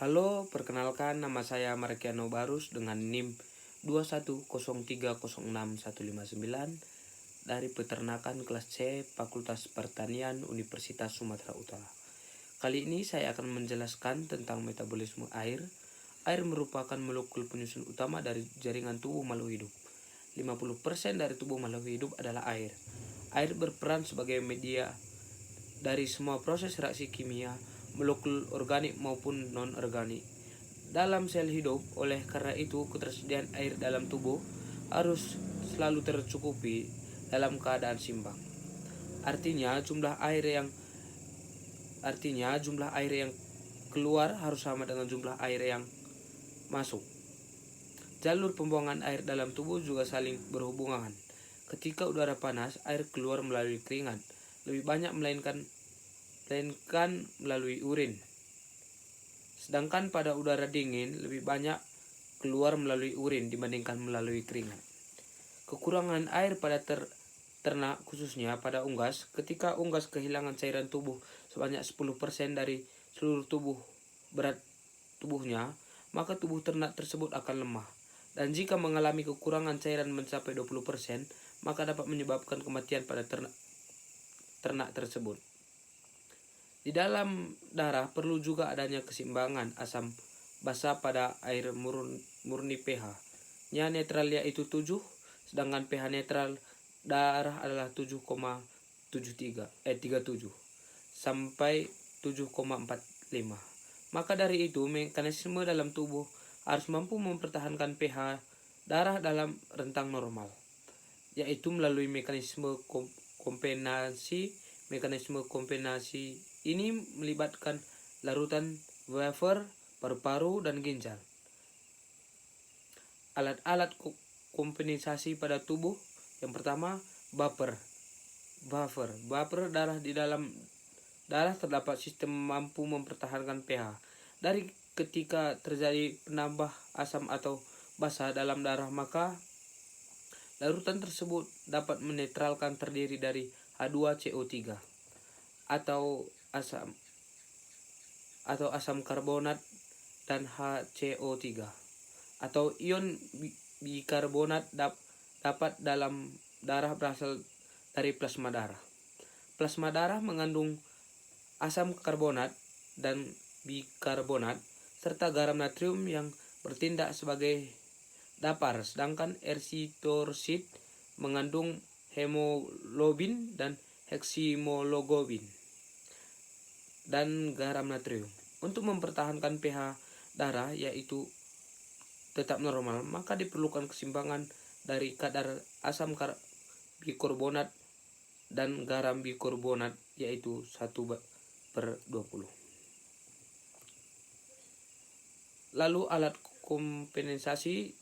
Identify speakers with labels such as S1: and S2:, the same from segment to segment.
S1: Halo, perkenalkan nama saya Markiano Barus dengan NIM 2103061159 dari Peternakan kelas C Fakultas Pertanian Universitas Sumatera Utara. Kali ini saya akan menjelaskan tentang metabolisme air. Air merupakan molekul penyusun utama dari jaringan tubuh makhluk hidup. 50% dari tubuh makhluk hidup adalah air. Air berperan sebagai media dari semua proses reaksi kimia, molekul organik maupun non-organik dalam sel hidup. Oleh karena itu, ketersediaan air dalam tubuh harus selalu tercukupi dalam keadaan seimbang. Artinya jumlah air yang keluar harus sama dengan jumlah air yang masuk. Jalur pembuangan air dalam tubuh juga saling berhubungan. Ketika udara panas, air keluar melalui keringat lebih banyak melainkan melalui urin. Sedangkan pada udara dingin lebih banyak keluar melalui urin dibandingkan melalui keringat. Kekurangan air pada ternak, khususnya pada unggas, ketika unggas kehilangan cairan tubuh sebanyak 10% dari seluruh berat tubuhnya, maka tubuh ternak tersebut akan lemah. Dan jika mengalami kekurangan cairan mencapai 20%, maka dapat menyebabkan kematian pada ternak tersebut. Di dalam darah perlu juga adanya keseimbangan asam basa pada air murni pH-nya netral yaitu 7, sedangkan pH netral darah adalah 7,37 sampai 7,45. Maka dari itu mekanisme dalam tubuh harus mampu mempertahankan pH darah dalam rentang normal, yaitu melalui mekanisme kompensasi. Mekanisme kompensasi ini melibatkan larutan wafer, paru-paru, dan ginjal. Alat-alat kompensasi pada tubuh yang pertama, buffer darah. Di dalam darah terdapat sistem mampu mempertahankan pH. Dari ketika terjadi penambah asam atau basa dalam darah, maka larutan tersebut dapat menetralkan terdiri dari H2CO3 atau asam karbonat dan HCO3 atau ion bikarbonat dapat dalam darah berasal dari plasma darah. Plasma darah mengandung asam karbonat dan bikarbonat serta garam natrium yang bertindak sebagai dapar, sedangkan erisitosit mengandung hemoglobin dan heksimoglobin dan garam natrium. Untuk mempertahankan pH darah yaitu tetap normal, maka diperlukan keseimbangan dari kadar asam bikarbonat dan garam bikarbonat yaitu 1/20. Lalu alat kompensasi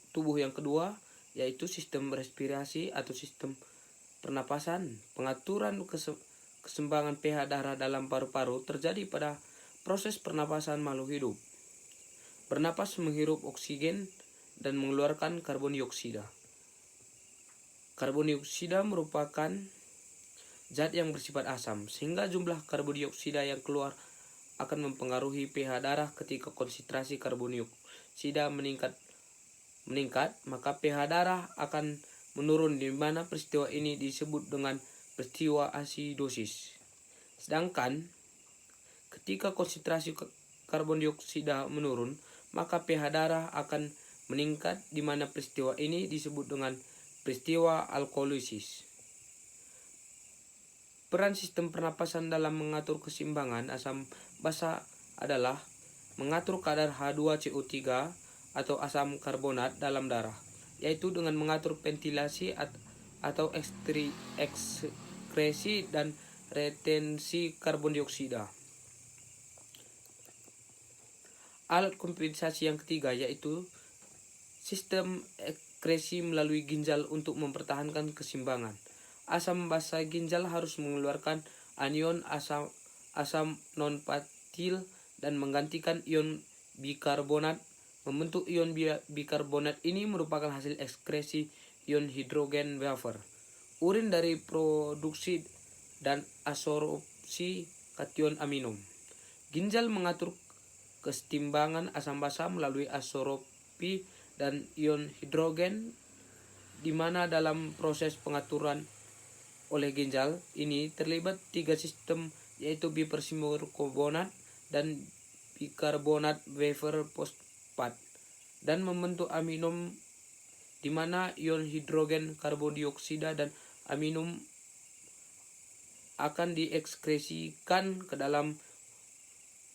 S1: tubuh yang kedua yaitu sistem respirasi atau sistem pernapasan. Pengaturan keseimbangan pH darah dalam paru-paru terjadi pada proses pernapasan makhluk hidup. Bernapas menghirup oksigen dan mengeluarkan karbon dioksida. Karbon dioksida merupakan zat yang bersifat asam, sehingga jumlah karbon dioksida yang keluar akan mempengaruhi pH darah. Ketika konsentrasi karbon dioksida meningkat, maka pH darah akan menurun, di mana peristiwa ini disebut dengan peristiwa asidosis. Sedangkan ketika konsentrasi karbon dioksida menurun, maka pH darah akan meningkat, di mana peristiwa ini disebut dengan peristiwa alkalisis. Peran sistem pernapasan dalam mengatur keseimbangan asam basa adalah mengatur kadar H2CO3 atau asam karbonat dalam darah, yaitu dengan mengatur ventilasi atau ekskresi dan retensi karbon dioksida. Alat kompensasi yang ketiga yaitu sistem ekskresi melalui ginjal untuk mempertahankan keseimbangan. Asam basa ginjal harus mengeluarkan anion asam non-fatil dan menggantikan ion bikarbonat. Membentuk ion bikarbonat ini merupakan hasil ekskresi ion hidrogen wafer, urin dari produksi dan absorpsi kation amino. Ginjal mengatur kesetimbangan asam basa melalui absorpsi dan ion hidrogen, di mana dalam proses pengaturan oleh ginjal ini terlibat 3 sistem, yaitu bipersimurkarbonat dan bikarbonat wafer fosfat, dan membentuk aminum, di mana ion hidrogen, karbon dioksida, dan aminum akan diekskresikan ke dalam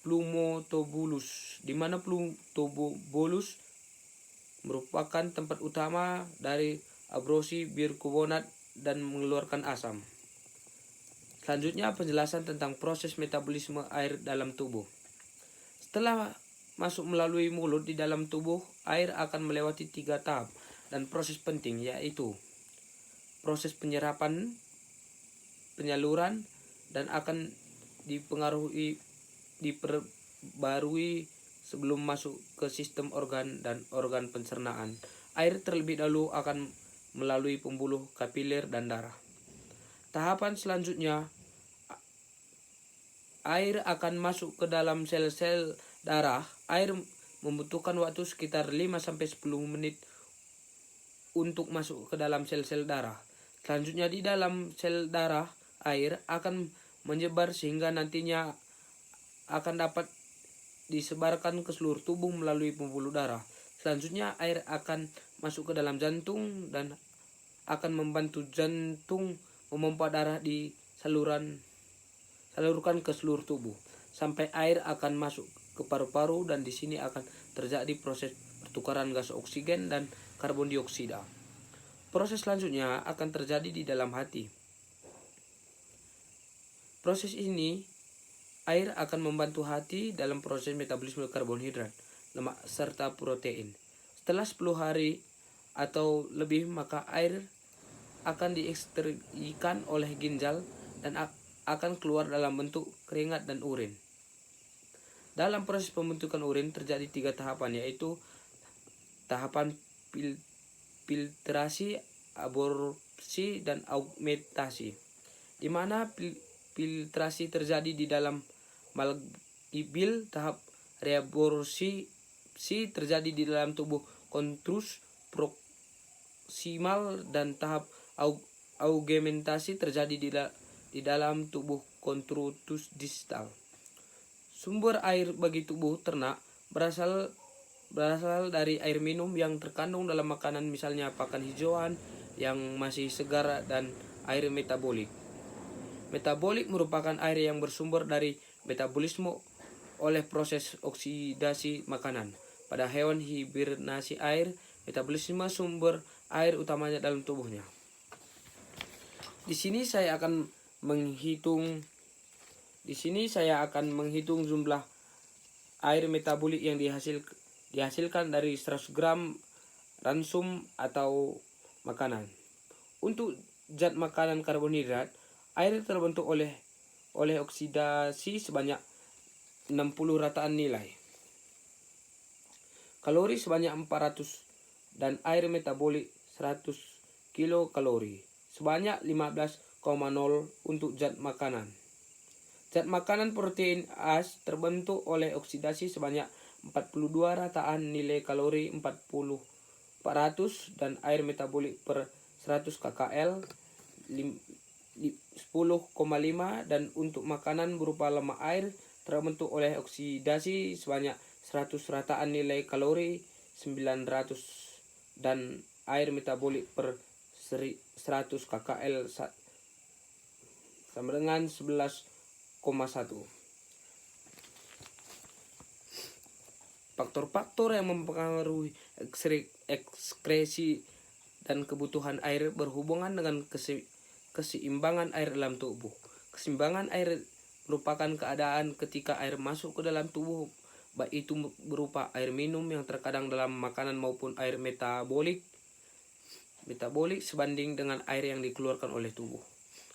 S1: pneumotubulus, di mana pneumotubulus merupakan tempat utama dari absorpsi bikarbonat dan mengeluarkan asam. Selanjutnya penjelasan tentang proses metabolisme air dalam tubuh. Setelah masuk melalui mulut di dalam tubuh, air akan melewati 3 tahap dan proses penting, yaitu proses penyerapan, penyaluran, dan akan diperbarui sebelum masuk ke sistem organ dan organ pencernaan. Air terlebih dahulu akan melalui pembuluh kapiler dan darah. Tahapan selanjutnya, air akan masuk ke dalam sel-sel darah. Air membutuhkan waktu sekitar 5-10 menit untuk masuk ke dalam sel-sel darah. Selanjutnya di dalam sel darah, air akan menyebar sehingga nantinya akan dapat disebarkan ke seluruh tubuh melalui pembuluh darah. Selanjutnya air akan masuk ke dalam jantung dan akan membantu jantung memompa darah di salurkan ke seluruh tubuh sampai air akan masuk ke paru-paru, dan di sini akan terjadi proses pertukaran gas oksigen dan karbon dioksida. Proses selanjutnya akan terjadi di dalam hati. Proses ini air akan membantu hati dalam proses metabolisme karbohidrat, lemak serta protein. Setelah 10 hari atau lebih, maka air akan diekstraksikan oleh ginjal dan akan keluar dalam bentuk keringat dan urin. Dalam proses pembentukan urin terjadi 3 tahapan, yaitu tahapan filtrasi, absorpsi, dan augmentasi, di mana filtrasi terjadi di dalam malleable, tahap reabsorpsi terjadi di dalam tubuh kontrus proksimal, dan tahap augmentasi terjadi di dalam tubuh kontrus distal. Sumber air bagi tubuh ternak berasal dari air minum yang terkandung dalam makanan, misalnya pakan hijauan yang masih segar, dan air metabolik. Metabolik merupakan air yang bersumber dari metabolisme oleh proses oksidasi makanan. Pada hewan hibernasi air, metabolisme sumber air utamanya dalam tubuhnya. Di sini saya akan menghitung jumlah air metabolik yang dihasilkan dari 100 gram ransum atau makanan. Untuk zat makanan karbohidrat, air terbentuk oleh oksidasi sebanyak 60 rataan nilai. Kalori sebanyak 400 dan air metabolik 100 kilokalori, sebanyak 15,0 untuk zat makanan. Zat makanan protein as terbentuk oleh oksidasi sebanyak 42 rataan nilai kalori 400 dan air metabolik per 100 kcal 10,5, dan untuk makanan berupa lemak air terbentuk oleh oksidasi sebanyak 100 rataan nilai kalori 900 dan air metabolik per 100 kcal sama dengan 11,1. Faktor-faktor yang mempengaruhi ekskresi dan kebutuhan air berhubungan dengan keseimbangan air dalam tubuh. Keseimbangan air merupakan keadaan ketika air masuk ke dalam tubuh, baik itu berupa air minum yang terkadang dalam makanan maupun air metabolik sebanding dengan air yang dikeluarkan oleh tubuh.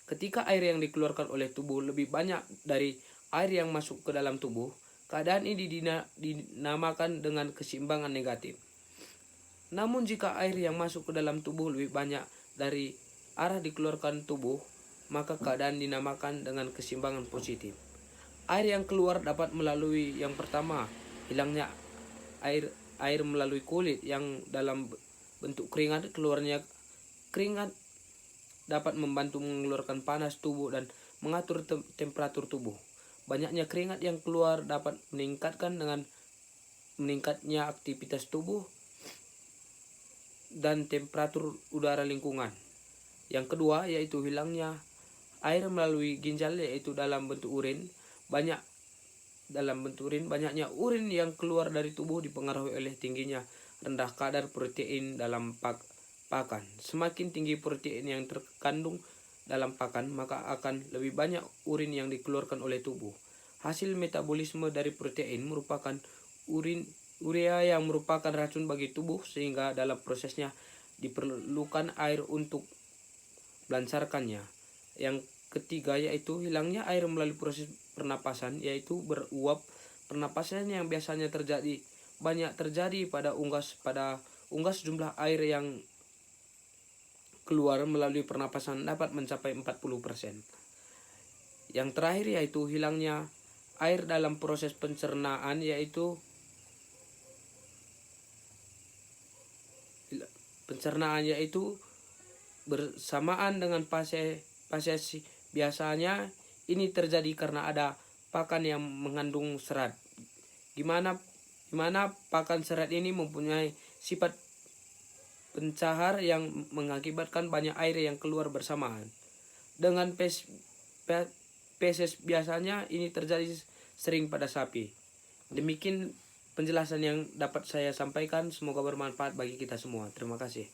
S1: Ketika air yang dikeluarkan oleh tubuh lebih banyak dari air yang masuk ke dalam tubuh, keadaan ini dinamakan dengan keseimbangan negatif. Namun jika air yang masuk ke dalam tubuh lebih banyak dari arah dikeluarkan tubuh, maka keadaan dinamakan dengan keseimbangan positif. Air yang keluar dapat melalui yang pertama, hilangnya air melalui kulit yang dalam bentuk keringat. Keluarnya keringat dapat membantu mengeluarkan panas tubuh dan mengatur temperatur tubuh. Banyaknya keringat yang keluar dapat meningkatkan dengan meningkatnya aktivitas tubuh dan temperatur udara lingkungan. Yang kedua yaitu hilangnya air melalui ginjal, yaitu dalam bentuk urin. Banyaknya urin yang keluar dari tubuh dipengaruhi oleh tingginya rendah kadar protein dalam pakan. Semakin tinggi protein yang terkandung dalam pakan, maka akan lebih banyak urin yang dikeluarkan oleh tubuh. Hasil metabolisme dari protein merupakan urea yang merupakan racun bagi tubuh, sehingga dalam prosesnya diperlukan air untuk melancarkannya. Yang ketiga yaitu hilangnya air melalui proses pernapasan, yaitu beruap. Pernapasan yang biasanya banyak terjadi pada unggas jumlah air yang keluar melalui pernapasan dapat mencapai 40%. Yang terakhir yaitu hilangnya air dalam proses pencernaan, yaitu bersamaan dengan fase biasanya ini terjadi karena ada pakan yang mengandung serat. Gimana pakan serat ini mempunyai sifat pencahar yang mengakibatkan banyak air yang keluar bersamaan. Dengan spesies biasanya ini terjadi sering pada sapi. Demikian penjelasan yang dapat saya sampaikan, semoga bermanfaat bagi kita semua. Terima kasih.